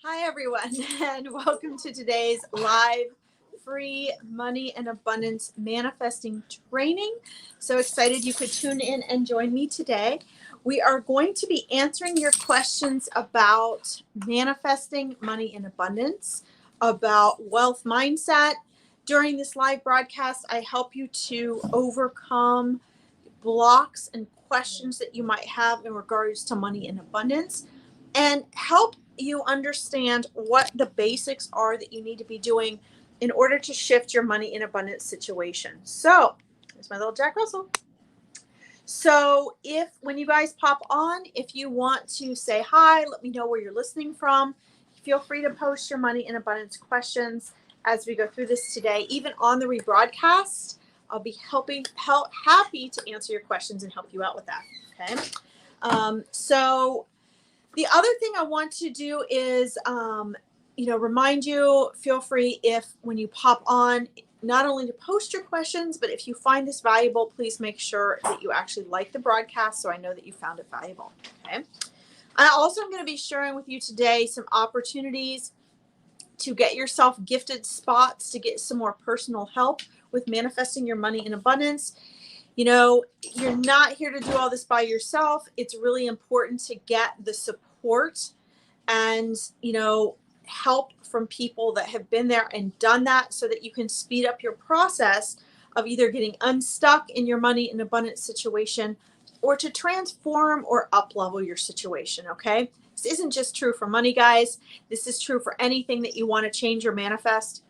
Hi, everyone, and welcome to today's live free money and abundance manifesting training. So excited you could tune in and join me today. We are going to be answering your questions about manifesting money in abundance, about wealth mindset. During this live broadcast, I help you to overcome blocks and questions that you might have in regards to money in abundance, and help you understand what the basics are that you need to be doing in order to shift your money in abundance situation. So there's my little Jack Russell. So when you guys pop on, if you want to say hi, let me know where you're listening from. Feel free to post your money in abundance questions as we go through this today. Even on the rebroadcast, I'll be happy to answer your questions and help you out with that. Okay. So the other thing I want to do is, remind you, feel free when you pop on, not only to post your questions, but if you find this valuable, please make sure that you actually like the broadcast so I know that you found it valuable. Okay. I also am going to be sharing with you today some opportunities to get yourself gifted spots to get some more personal help with manifesting your money in abundance. You're not here to do all this by yourself. It's really important to get the support and, help from people that have been there and done that so that you can speed up your process of either getting unstuck in your money in abundance situation or to transform or up level your situation. Okay. This isn't just true for money, guys. This is true for anything that you want to change or manifest.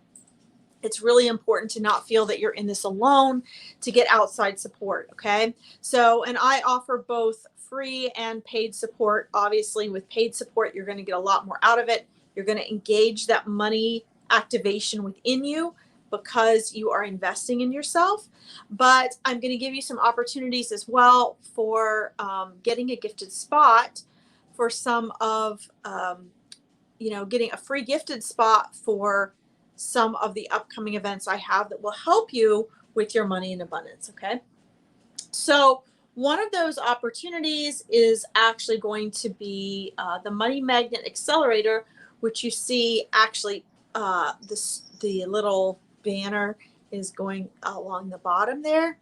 It's really important to not feel that you're in this alone, to get outside support. Okay. So, and I offer both free and paid support. Obviously, with paid support, you're going to get a lot more out of it. You're going to engage that money activation within you because you are investing in yourself. But I'm going to give you some opportunities as well for getting a gifted spot for some of, getting a free gifted spot for some of the upcoming events I have that will help you with your money in abundance. Okay. So one of those opportunities is actually going to be the Money Magnet Accelerator, which you see actually the little banner is going along the bottom there.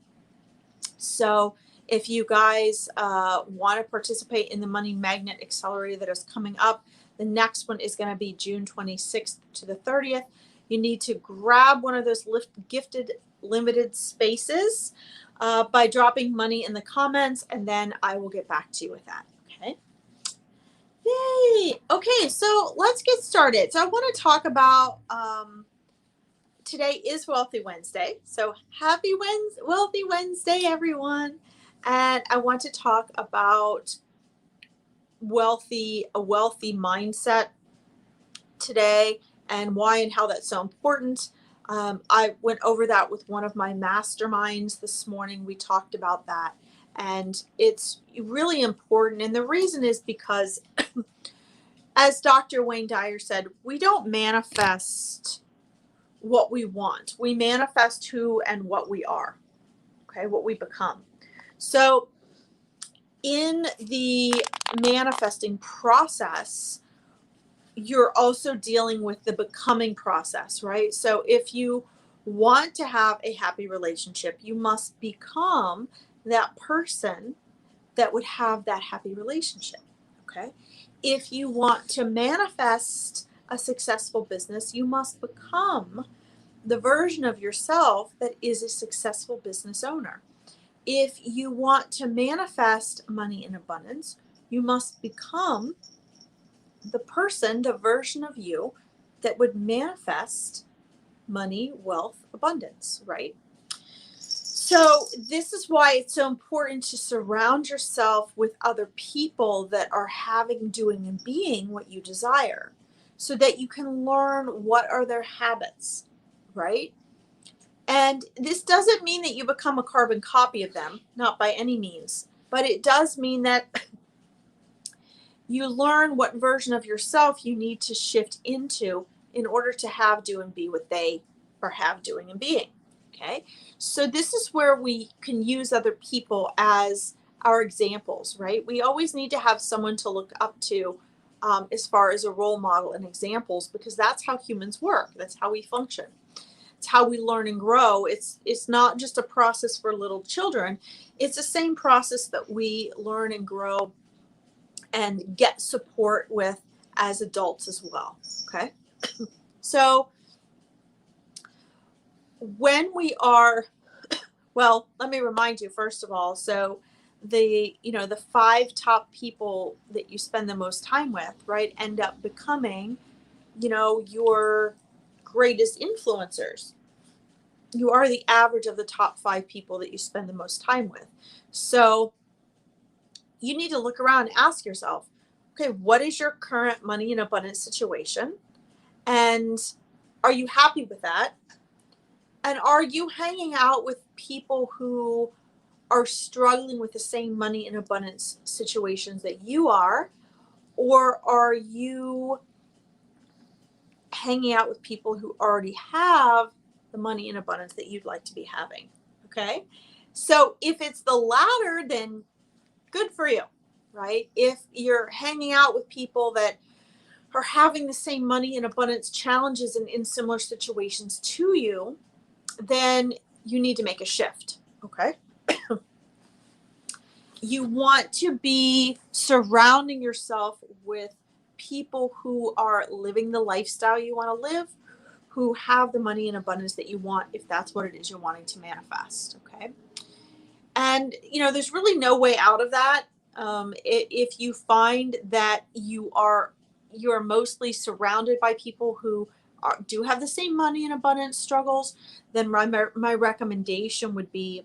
So if you guys want to participate in the Money Magnet Accelerator that is coming up, the next one is going to be June 26th to the 30th. You need to grab one of those gifted limited spaces by dropping money in the comments, and then I will get back to you with that. Okay. Yay. Okay, so let's get started. So I want to talk about today is Wealthy Wednesday. So happy Wealthy Wednesday, everyone. And I want to talk about a wealthy mindset today and why and how that's so important. I went over that with one of my masterminds this morning. We talked about that, and it's really important. And the reason is because, as Dr. Wayne Dyer said, we don't manifest what we want. We manifest who and what we are, okay, what we become. So in the manifesting process, you're also dealing with the becoming process, right? So if you want to have a happy relationship, you must become that person that would have that happy relationship, okay? If you want to manifest a successful business, you must become the version of yourself that is a successful business owner. If you want to manifest money in abundance, you must become the person, the version of you that would manifest money, wealth, abundance, right? So this is why it's so important to surround yourself with other people that are having, doing, and being what you desire, so that you can learn what are their habits, right? And this doesn't mean that you become a carbon copy of them, not by any means, but it does mean that you learn what version of yourself you need to shift into in order to have, do, and be what they are have, doing, and being. Okay, so this is where we can use other people as our examples, right? We always need to have someone to look up to as far as a role model and examples, because that's how humans work. That's how we function. It's how we learn and grow. It's not just a process for little children. It's the same process that we learn and grow and get support with as adults as well. Okay, so when we are, well, let me remind you first of all. So the 5 top people that you spend the most time with, right, end up becoming, your greatest influencers. You are the average of the top 5 people that you spend the most time with. So you need to look around and ask yourself, okay, what is your current money and abundance situation? And are you happy with that? And are you hanging out with people who are struggling with the same money and abundance situations that you are? Or are you hanging out with people who already have the money and abundance that you'd like to be having? Okay. So if it's the latter, then good for you, right? If you're hanging out with people that are having the same money and abundance challenges and in similar situations to you, then you need to make a shift. Okay. You want to be surrounding yourself with people who are living the lifestyle you want to live, who have the money and abundance that you want, if that's what it is you're wanting to manifest. Okay. And, there's really no way out of that. If you find that you're mostly surrounded by people who do have the same money and abundance struggles, then my recommendation would be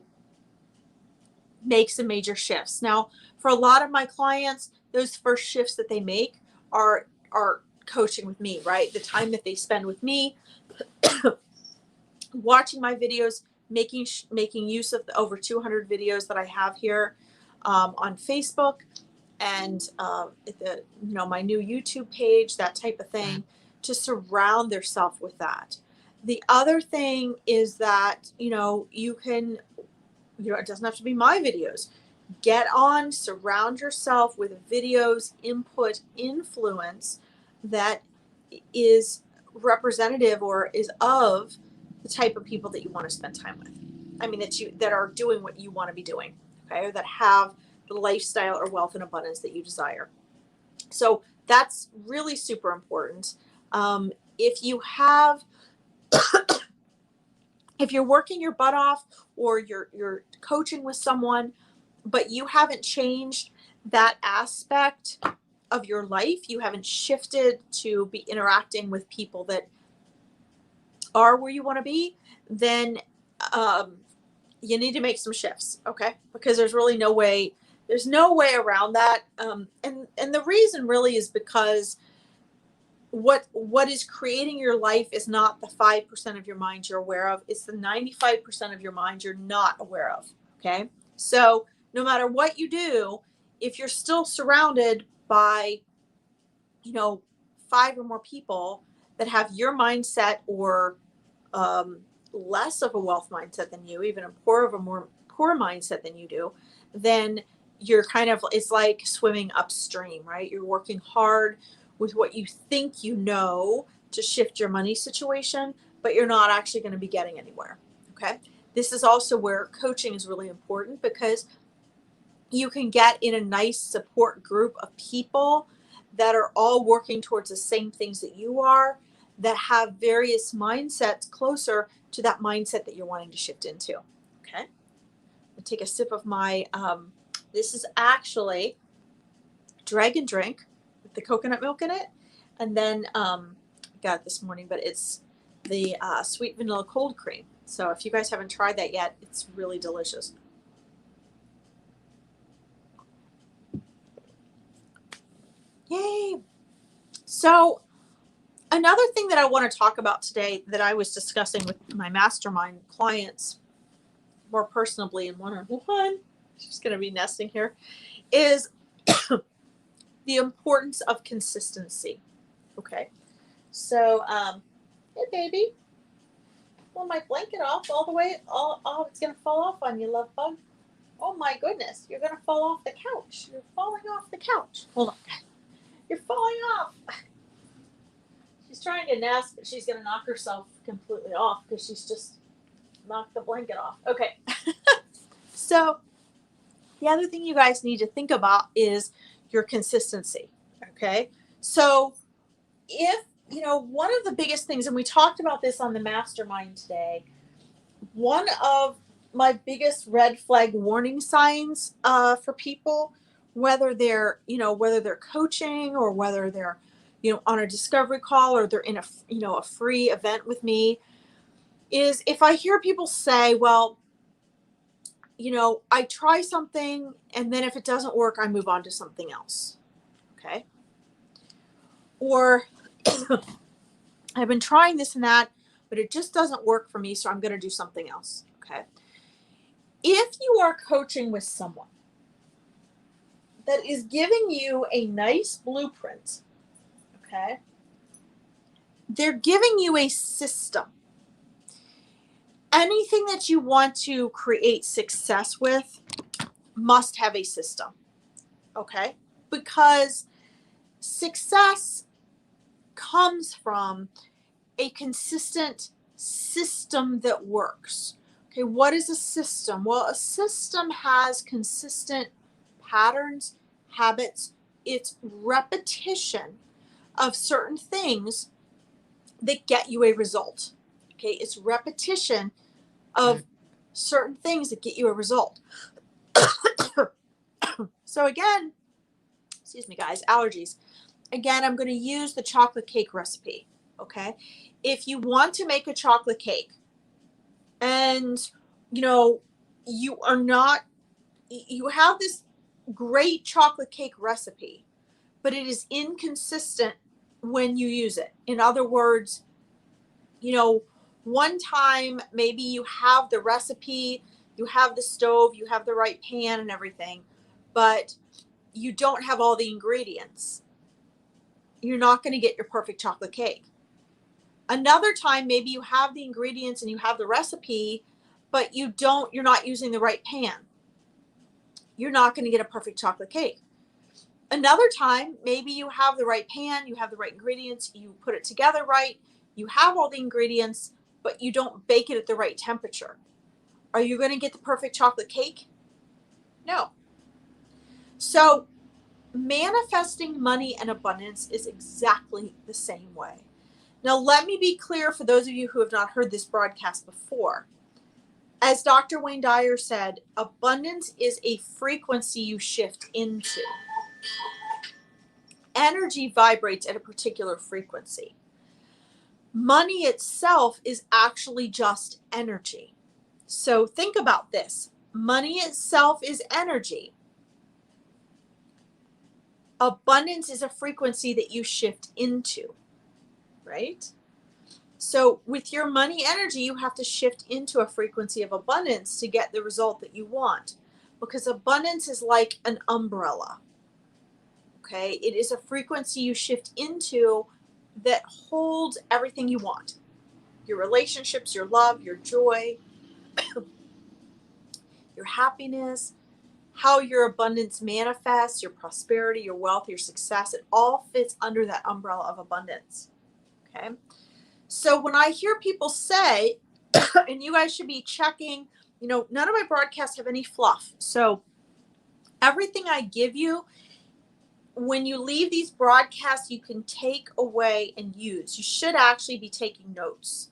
make some major shifts. Now, for a lot of my clients, those first shifts that they make are coaching with me, right? The time that they spend with me, watching my videos, making use of the over 200 videos that I have here on Facebook, and my new YouTube page, that type of thing, to surround themselves with that. The other thing is that you can, it doesn't have to be my videos. Get on, surround yourself with videos, input, influence that is representative or is of the type of people that you want to spend time with. I mean, that are doing what you want to be doing, okay, or that have the lifestyle or wealth and abundance that you desire. So that's really super important. If you have, if you're working your butt off, or you're coaching with someone, but you haven't changed that aspect of your life, you haven't shifted to be interacting with people that are where you want to be, then you need to make some shifts, okay? Because there's really no way around that. And the reason really is because what is creating your life is not the 5% of your mind you're aware of. It's the 95% of your mind you're not aware of. Okay. So no matter what you do, if you're still surrounded by, 5 or more people that have your mindset, or less of a wealth mindset than you, even a more poor mindset than you do, then you're it's like swimming upstream, right? You're working hard with what you think to shift your money situation, but you're not actually going to be getting anywhere. Okay. This is also where coaching is really important, because you can get in a nice support group of people that are all working towards the same things that you are, that have various mindsets closer to that mindset that you're wanting to shift into. Okay. I'll take a sip of my, this is actually Dragon Drink with the coconut milk in it. And then, got it this morning, but it's the sweet vanilla cold cream. So if you guys haven't tried that yet, it's really delicious. Yay. So another thing that I want to talk about today, that I was discussing with my mastermind clients more personally in one-on-one, she's going to be nesting here, is the importance of consistency. Okay. So, hey baby. pull my blanket off all the way. Oh, it's going to fall off on you, love bug. Oh my goodness, you're going to fall off the couch. You're falling off the couch. Hold on. You're falling off. She's trying to nest, but she's going to knock herself completely off because she's just knocked the blanket off. Okay. So the other thing you guys need to think about is your consistency. Okay. So if, one of the biggest things, and we talked about this on the mastermind today, one of my biggest red flag warning signs for people, whether they're coaching or whether they're, on a discovery call or they're in a free event with me, is if I hear people say, well, I try something and then if it doesn't work, I move on to something else. Okay. Or I've been trying this and that, but it just doesn't work for me, so I'm going to do something else. Okay. If you are coaching with someone that is giving you a nice blueprint, okay, they're giving you a system. Anything that you want to create success with must have a system, okay? Because success comes from a consistent system that works. Okay, what is a system? Well, a system has consistent patterns, habits. It's repetition of certain things that get you a result. Okay, it's repetition of certain things that get you a result. So again, excuse me guys, allergies. Again, I'm going to use the chocolate cake recipe. Okay, if you want to make a chocolate cake and you have this great chocolate cake recipe, but it is inconsistent when you use it. In other words, one time maybe you have the recipe, you have the stove, you have the right pan and everything, but you don't have all the ingredients. You're not going to get your perfect chocolate cake. Another time, maybe you have the ingredients and you have the recipe, but you're not using the right pan. You're not going to get a perfect chocolate cake. Another time, maybe you have the right pan, you have the right ingredients, you put it together right, you have all the ingredients, but you don't bake it at the right temperature. Are you going to get the perfect chocolate cake? No. So manifesting money and abundance is exactly the same way. Now, let me be clear for those of you who have not heard this broadcast before. As Dr. Wayne Dyer said, abundance is a frequency you shift into. Energy vibrates at a particular frequency. Money itself is actually just energy. So think about this. Money itself is energy. Abundance is a frequency that you shift into, right? So with your money energy, you have to shift into a frequency of abundance to get the result that you want, because abundance is like an umbrella. Okay, it is a frequency you shift into that holds everything you want. Your relationships, your love, your joy, your happiness, how your abundance manifests, your prosperity, your wealth, your success, it all fits under that umbrella of abundance. Okay. So when I hear people say, and you guys should be checking, none of my broadcasts have any fluff. So everything I give you, when you leave these broadcasts, you can take away and use. You should actually be taking notes.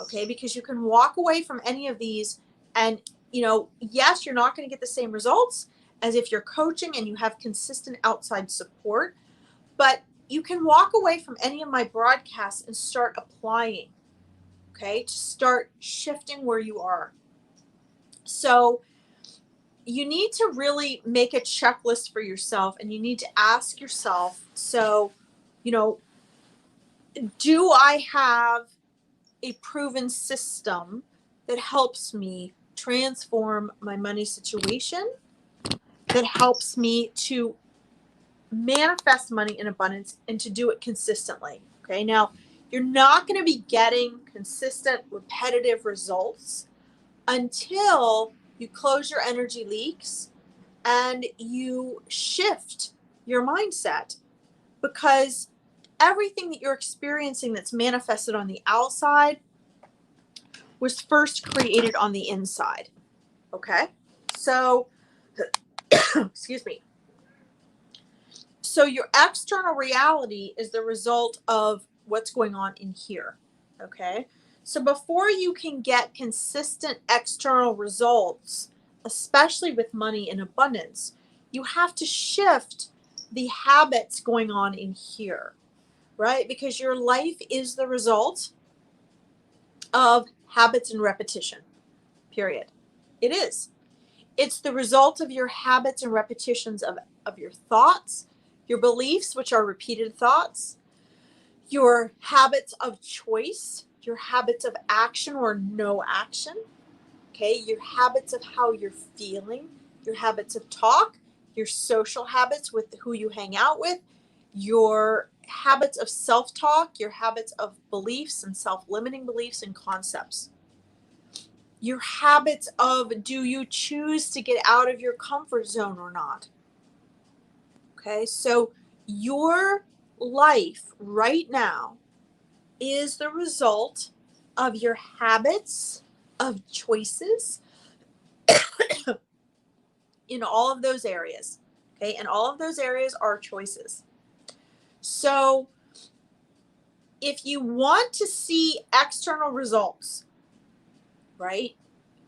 Okay, because you can walk away from any of these and, yes, you're not going to get the same results as if you're coaching and you have consistent outside support, but you can walk away from any of my broadcasts and start applying, okay, to start shifting where you are. So you need to really make a checklist for yourself, and you need to ask yourself, so, do I have a proven system that helps me transform my money situation, that helps me to manifest money in abundance and to do it consistently? Okay, now You're not going to be getting consistent, repetitive results until you close your energy leaks and you shift your mindset, because everything that you're experiencing that's manifested on the outside was first created on the inside. Okay? So, excuse me. So your external reality is the result of what's going on in here. Okay? So before you can get consistent external results, especially with money and abundance, you have to shift the habits going on in here, right? Because your life is the result of habits and repetition, period. It is. It's the result of your habits and repetitions of your thoughts, your beliefs, which are repeated thoughts, your habits of choice, your habits of action or no action, okay, your habits of how you're feeling, your habits of talk, your social habits with who you hang out with, your habits of self-talk, your habits of beliefs and self-limiting beliefs and concepts. Your habits of, do you choose to get out of your comfort zone or not? Okay, so your life right now is the result of your habits, of choices in all of those areas. Okay, and all of those areas are choices. So if you want to see external results, right,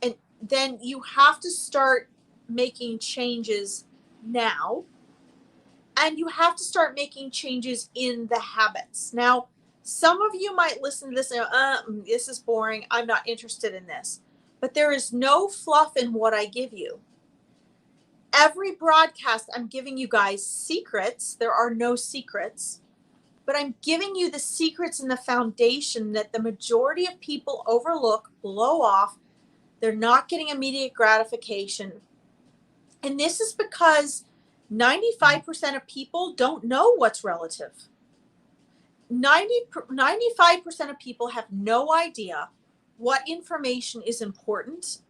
and then you have to start making changes now, and you have to start making changes in the habits. Now, some of you might listen to this and this is boring, I'm not interested in this. But there is no fluff in what I give you. Every broadcast, I'm giving you guys secrets. There are no secrets. But I'm giving you the secrets and the foundation that the majority of people overlook, blow off. They're not getting immediate gratification. And this is because 95% of people don't know what's relative. 95% of people have no idea what information is important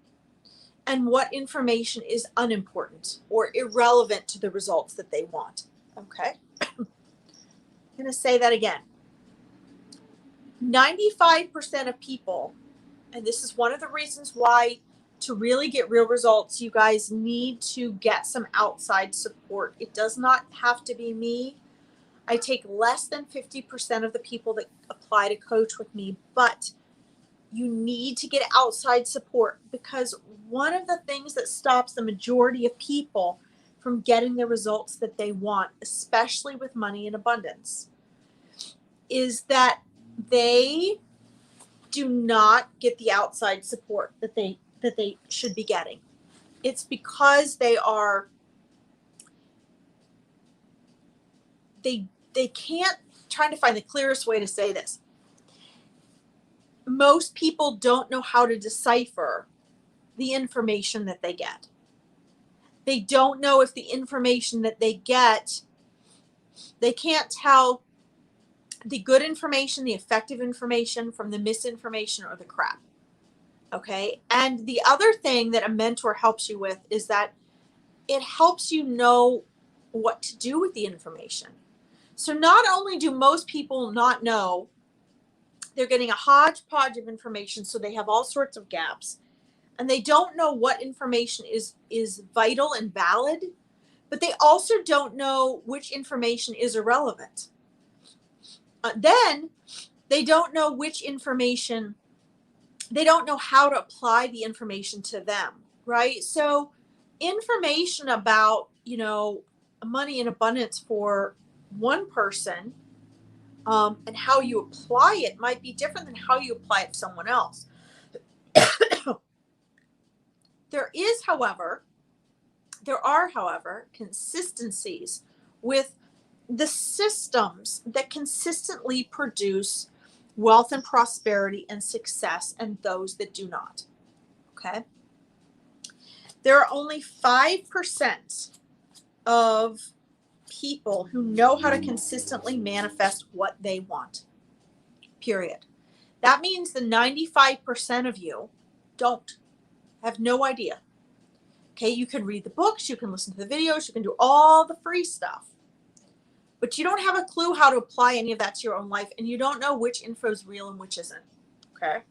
and what information is unimportant or irrelevant to the results that they want. Okay? I'm going to say that again. 95% of people, and this is one of the reasons why to really get real results, you guys need to get some outside support. It does not have to be me. I take less than 50% of the people that apply to coach with me, but you need to get outside support, because one of the things that stops the majority of people from getting the results that they want, especially with money and abundance, is that they do not get the outside support that they should be getting. It's because they can't, trying to find the clearest way to say this. Most people don't know how to decipher the information that they get. They don't know if the information that they get, they can't tell the good information, the effective information from the misinformation or the crap. Okay? And the other thing that a mentor helps you with is that it helps you know what to do with the information. So not only do most people not know, they're getting a hodgepodge of information, so they have all sorts of gaps, and they don't know what information is vital and valid, but they also don't know which information is irrelevant. Then they don't know which information, they don't know how to apply the information to them, right? So information about, money and abundance for one person, and how you apply it might be different than how you apply it to someone else. There are, however, consistencies with the systems that consistently produce wealth and prosperity and success, and those that do not. Okay? There are only 5% of people who know how to consistently manifest what they want. period. That means the 95% of you don't have no idea. Okay, you can read the books, you can listen to the videos, you can do all the free stuff, but you don't have a clue how to apply any of that to your own life, and you don't know which info is real and which isn't. Okay,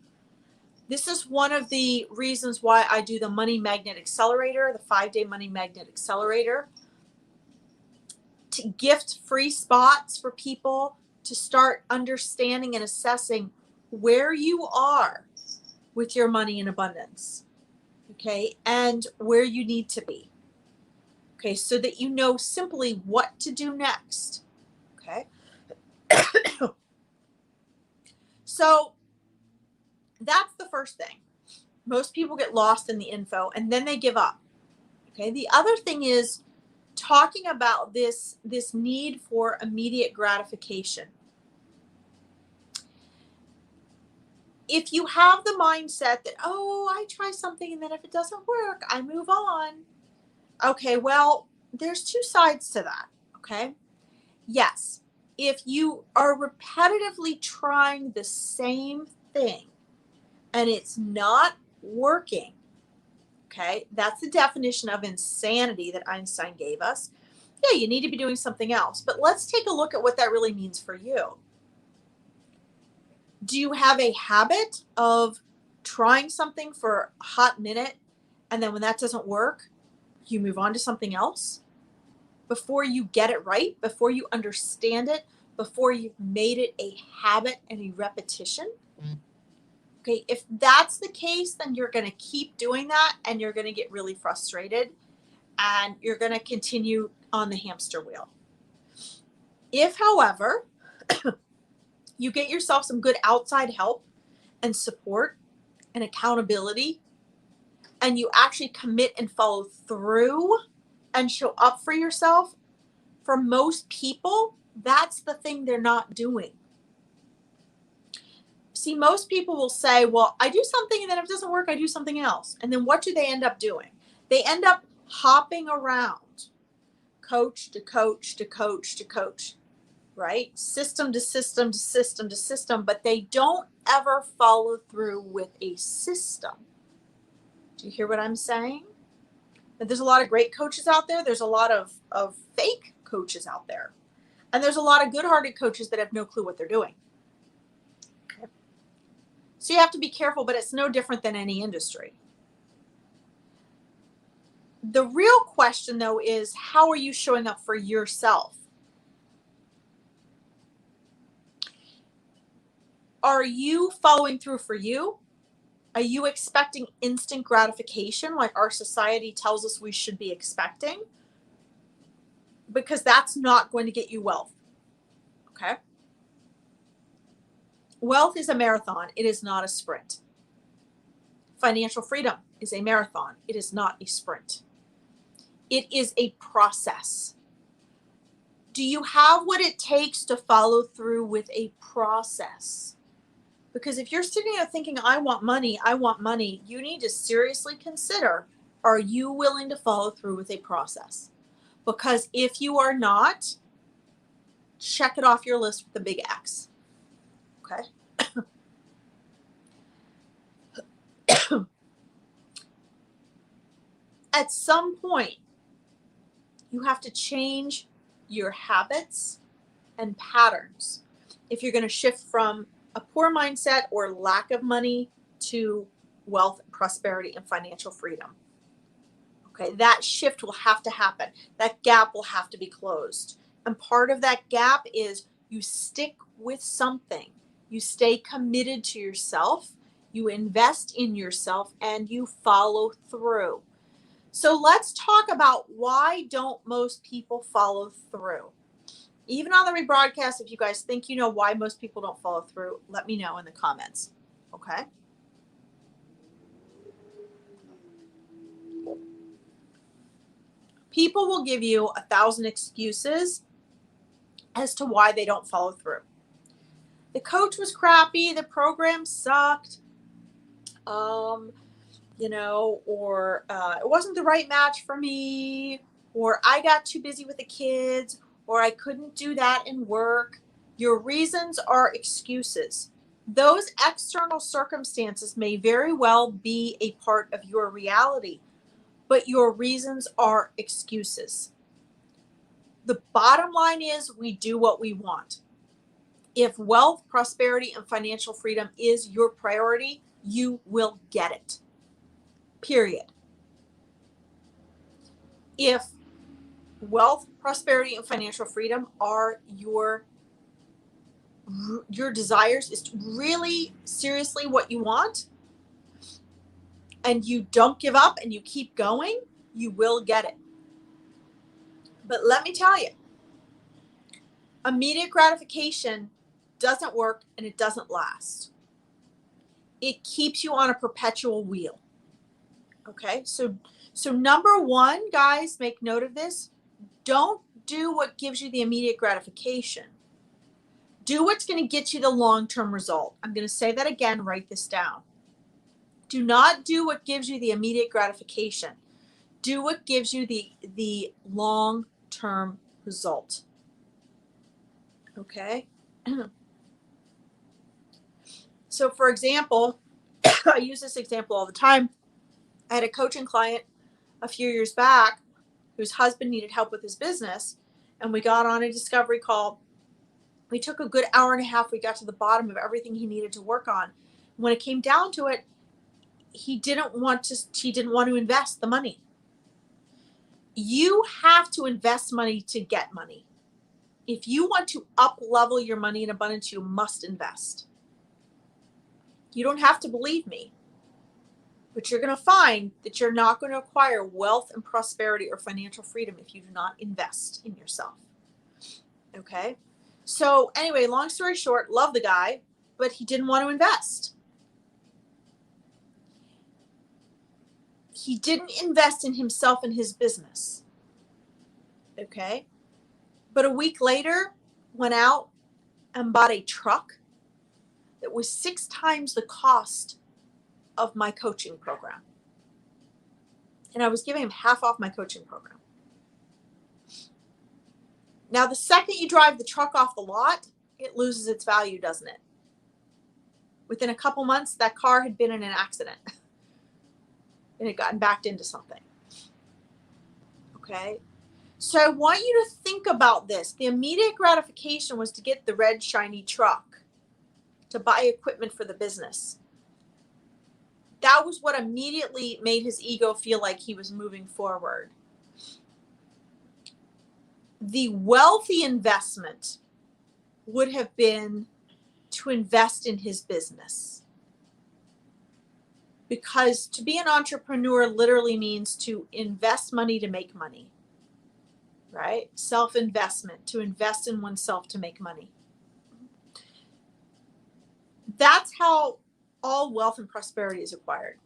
this is one of the reasons why I do the Money Magnet Accelerator, the 5-day Money Magnet Accelerator, to gift free spots for people to start understanding and assessing where you are with your money in abundance. Okay, and where you need to be. Okay, so that you know simply what to do next. Okay. So that's the first thing. Most people get lost in the info and then they give up. Okay, the other thing is talking about this need for immediate gratification. If you have the mindset that, oh, I try something and then if it doesn't work, I move on. Okay, well, there's two sides to that. Okay. Yes, if you are repetitively trying the same thing and it's not working, okay, that's the definition of insanity that Einstein gave us. Yeah, you need to be doing something else. But let's take a look at what that really means for you. Do you have a habit of trying something for a hot minute and then when that doesn't work, you move on to something else? Before you get it right, before you understand it, before you've made it a habit and a repetition? Okay, if that's the case, then you're going to keep doing that and you're going to get really frustrated and you're going to continue on the hamster wheel. If, however, you get yourself some good outside help and support and accountability, and you actually commit and follow through and show up for yourself, for most people, that's the thing they're not doing. See, most people will say, well, I do something and then if it doesn't work, I do something else. And then what do they end up doing? They end up hopping around, coach to coach to coach to coach, right? System to system to system to system, but they don't ever follow through with a system. Do you hear what I'm saying? That there's a lot of great coaches out there. There's a lot of fake coaches out there. And there's a lot of good-hearted coaches that have no clue what they're doing. Okay. So you have to be careful, but it's no different than any industry. The real question, though, is how are you showing up for yourself? Are you following through for you? Are you expecting instant gratification like our society tells us we should be expecting? Because that's not going to get you wealth. Okay? Wealth is a marathon. It is not a sprint. Financial freedom is a marathon. It is not a sprint. It is a process. Do you have what it takes to follow through with a process? Because if you're sitting there thinking, I want money, you need to seriously consider, are you willing to follow through with a process? Because if you are not, check it off your list with a big X. Okay? At some point, you have to change your habits and patterns if you're going to shift from a poor mindset or lack of money to wealth, prosperity, and financial freedom. Okay, that shift will have to happen. That gap will have to be closed. And part of that gap is you stick with something. You stay committed to yourself, you invest in yourself, and you follow through. So let's talk about why don't most people follow through? Even on the rebroadcast, if you guys think you know why most people don't follow through, let me know in the comments. Okay? People will give you 1,000 excuses as to why they don't follow through. The coach was crappy, the program sucked, or it wasn't the right match for me, or I got too busy with the kids, or I couldn't do that in work. Your reasons are excuses. Those external circumstances may very well be a part of your reality, but your reasons are excuses. The bottom line is we do what we want. If wealth, prosperity, and financial freedom is your priority, you will get it. Period. If wealth, prosperity, and financial freedom are your desires, is really seriously what you want, and you don't give up and you keep going, you will get it. But let me tell you, immediate gratification doesn't work and it doesn't last. It keeps you on a perpetual wheel. Okay, so number one, guys, make note of this. Don't do what gives you the immediate gratification. Do what's going to get you the long-term result. I'm going to say that again, write this down. Do not do what gives you the immediate gratification. Do what gives you the long-term result. Okay? So for example, I use this example all the time. I had a coaching client a few years back whose husband needed help with his business, and we got on a discovery call. We took a good hour and a half. We got to the bottom of everything he needed to work on. When it came down to it, he didn't want to invest the money. You have to invest money to get money. If you want to up level your money in abundance, you must invest. You don't have to believe me, but you're going to find that you're not going to acquire wealth and prosperity or financial freedom if you do not invest in yourself. Okay? So anyway, long story short, love the guy, but he didn't want to invest. He didn't invest in himself and his business. Okay? But a week later, went out and bought a truck that was 6 times the cost of my coaching program. And I was giving him half off my coaching program. Now, the second you drive the truck off the lot, it loses its value, doesn't it? Within a couple months, that car had been in an accident and had gotten backed into something. Okay? So I want you to think about this. The immediate gratification was to get the red, shiny truck, to buy equipment for the business. That was what immediately made his ego feel like he was moving forward. The wealthy investment would have been to invest in his business. Because to be an entrepreneur literally means to invest money to make money. Right? Self-investment, to invest in oneself to make money. That's how all wealth and prosperity is acquired.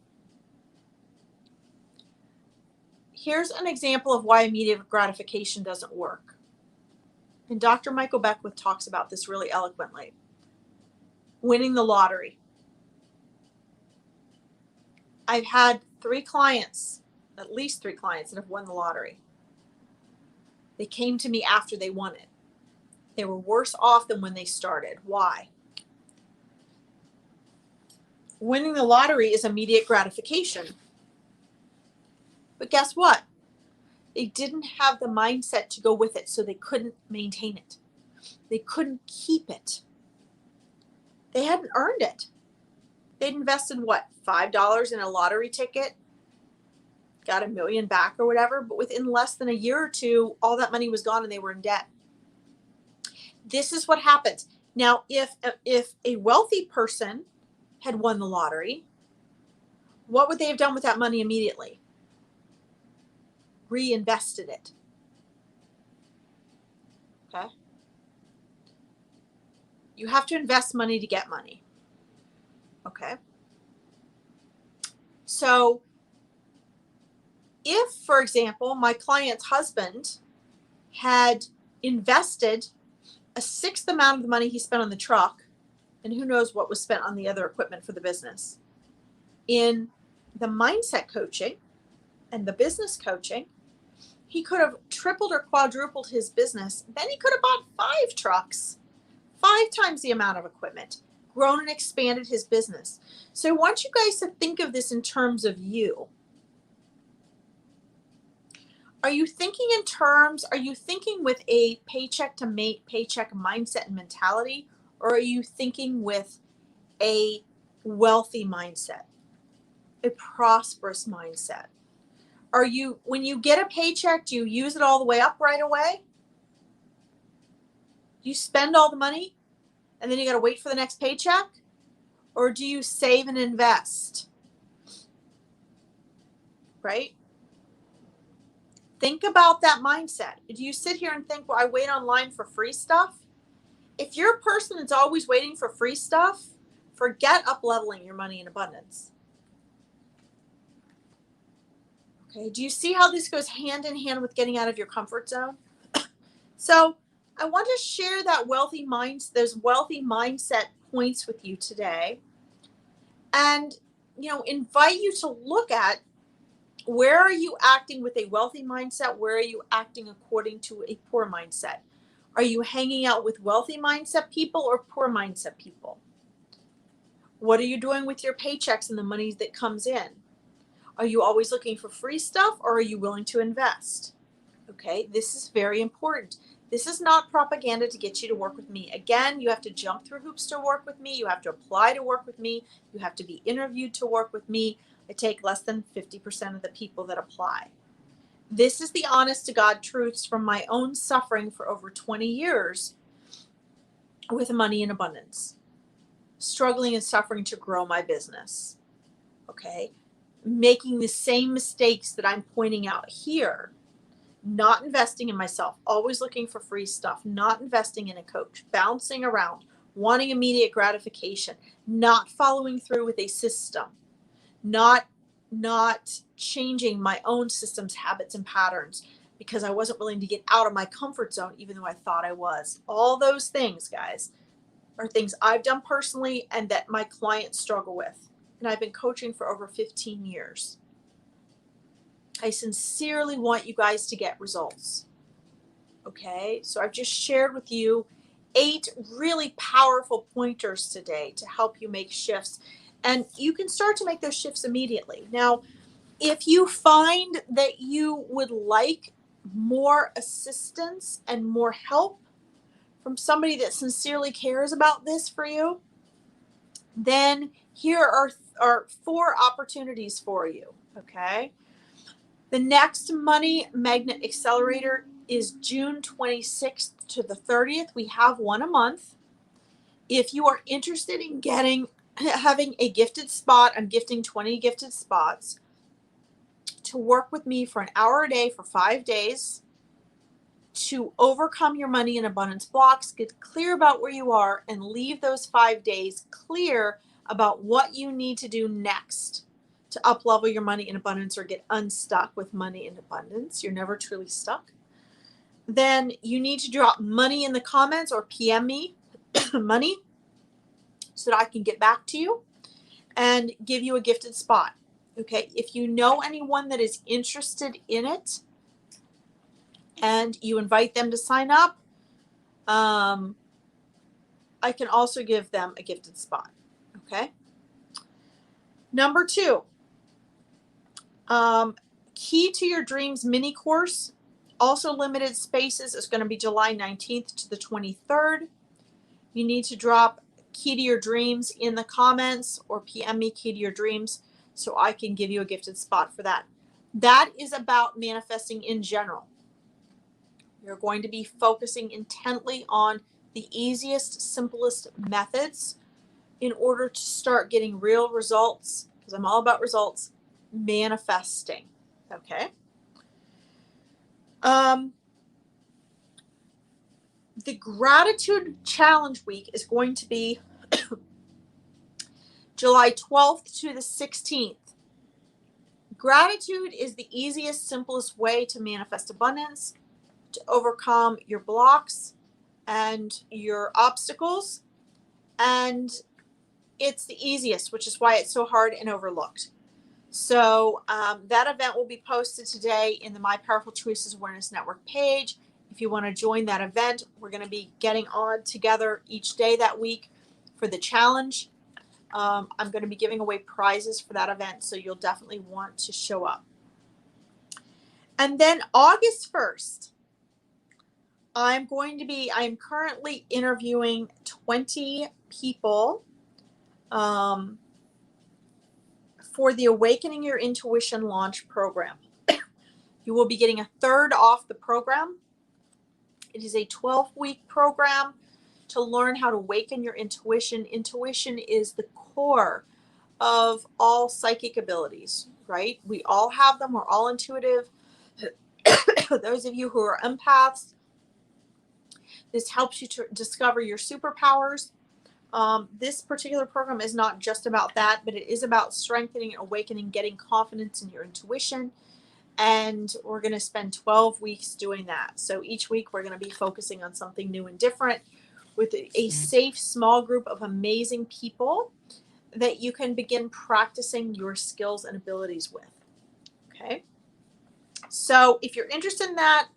Here's an example of why immediate gratification doesn't work. And Dr. Michael Beckwith talks about this really eloquently. Winning the lottery. I've had 3 clients, at least 3 clients that have won the lottery. They came to me after they won it. They were worse off than when they started. Why? Winning the lottery is immediate gratification. But guess what? They didn't have the mindset to go with it, so they couldn't maintain it. They couldn't keep it. They hadn't earned it. They'd invested, what, $5 in a lottery ticket? Got $1 million back or whatever, but within less than a year or two, all that money was gone and they were in debt. This is what happens. Now, if a wealthy person had won the lottery, what would they have done with that money immediately? Reinvested it. Okay? You have to invest money to get money. Okay? So, if, for example, my client's husband had invested a 1/6 amount of the money he spent on the truck, and who knows what was spent on the other equipment for the business, in the mindset coaching and the business coaching, he could have tripled or quadrupled his business. Then he could have bought 5 trucks, 5 times the amount of equipment, grown and expanded his business. So I want you guys to think of this in terms of you. Are you thinking with a paycheck to paycheck mindset and mentality, or are you thinking with a wealthy mindset, a prosperous mindset? When you get a paycheck, do you use it all the way up right away? Do you spend all the money and then you got to wait for the next paycheck? Or do you save and invest? Right? Think about that mindset. Do you sit here and think, well, I wait online for free stuff? If you're a person that's always waiting for free stuff, forget up-leveling your money in abundance. Okay, do you see how this goes hand in hand with getting out of your comfort zone? So I want to share those wealthy mindset points with you today, and invite you to look at, where are you acting with a wealthy mindset? Where are you acting according to a poor mindset? Are you hanging out with wealthy mindset people or poor mindset people? What are you doing with your paychecks and the money that comes in? Are you always looking for free stuff, or are you willing to invest? Okay, this is very important. This is not propaganda to get you to work with me. Again, you have to jump through hoops to work with me. You have to apply to work with me. You have to be interviewed to work with me. I take less than 50% of the people that apply. This is the honest to God truths from my own suffering for over 20 years with money in abundance, struggling and suffering to grow my business. Okay, making the same mistakes that I'm pointing out here. Not investing in myself, always looking for free stuff, not investing in a coach, bouncing around, wanting immediate gratification, not following through with a system, not changing my own systems, habits, and patterns because I wasn't willing to get out of my comfort zone, even though I thought I was. All those things, guys, are things I've done personally and that my clients struggle with. And I've been coaching for over 15 years. I sincerely want you guys to get results. Okay, so I've just shared with you 8 really powerful pointers today to help you make shifts. And you can start to make those shifts immediately. Now, if you find that you would like more assistance and more help from somebody that sincerely cares about this for you, then here are 4 opportunities for you. Okay. The next Money Magnet Accelerator is June 26th to the 30th. We have one a month. If you are interested in having a gifted spot, I'm gifting 20 gifted spots to work with me for an hour a day for 5 days to overcome your money and abundance blocks, get clear about where you are, and leave those 5 days clear about what you need to do next to up-level your money in abundance or get unstuck with money in abundance. You're never truly stuck. Then you need to drop money in the comments or PM me money so that I can get back to you and give you a gifted spot. Okay, if you know anyone that is interested in it and you invite them to sign up, I can also give them a gifted spot. Okay. Number 2, Key to Your Dreams mini course, also limited spaces, is going to be July 19th to the 23rd. You need to drop Key to Your Dreams in the comments or PM me Key to Your Dreams so I can give you a gifted spot for that. That is about manifesting in general. You're going to be focusing intently on the easiest, simplest methods in order to start getting real results, because I'm all about results, manifesting. Okay. The Gratitude Challenge Week is going to be July 12th to the 16th. Gratitude is the easiest, simplest way to manifest abundance, to overcome your blocks and your obstacles. And it's the easiest, which is why it's so hard and overlooked. So that event will be posted today in the My Powerful Choices Awareness Network page. If you want to join that event, we're going to be getting on together each day that week for the challenge. I'm going to be giving away prizes for that event, so you'll definitely want to show up. And then August 1st, I'm currently interviewing 20 people for the Awakening Your Intuition launch program. You will be getting a third off the program. It is a 12-week program to learn how to awaken your intuition. Intuition is the core of all psychic abilities, right? We all have them. We're all intuitive. Those of you who are empaths, this helps you to discover your superpowers. This particular program is not just about that, but it is about strengthening and awakening, getting confidence in your intuition. And we're going to spend 12 weeks doing that. So each week we're going to be focusing on something new and different with a safe, small group of amazing people that you can begin practicing your skills and abilities with. Okay. So if you're interested in that,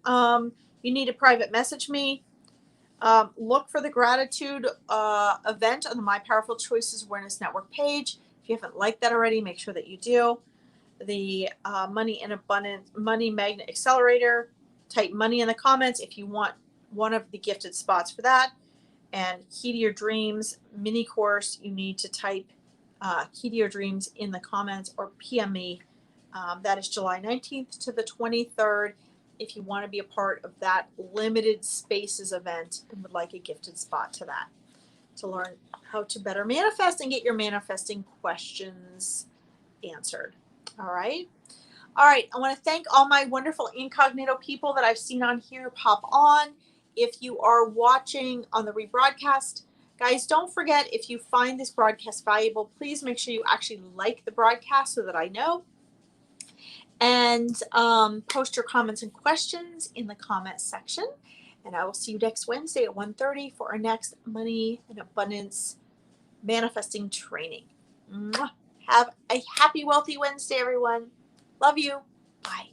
you need to private message me. Look for the gratitude event on the My Powerful Choices Awareness Network page. If you haven't liked that already, make sure that you do. The Money and Abundance Money Magnet Accelerator. Type money in the comments if you want one of the gifted spots for that. And Key to Your Dreams mini course, you need to type Key to Your Dreams in the comments or PM me. That is July 19th to the 23rd. If you want to be a part of that limited spaces event and would like a gifted spot to that, to learn how to better manifest and get your manifesting questions answered. All right. All right. I want to thank all my wonderful incognito people that I've seen on here pop on. If you are watching on the rebroadcast, guys, don't forget, if you find this broadcast valuable, please make sure you actually like the broadcast so that I know. And post your comments and questions in the comment section. And I will see you next Wednesday at 1:30 for our next Money and Abundance manifesting training. Mwah. Have a happy, wealthy Wednesday, everyone. Love you. Bye.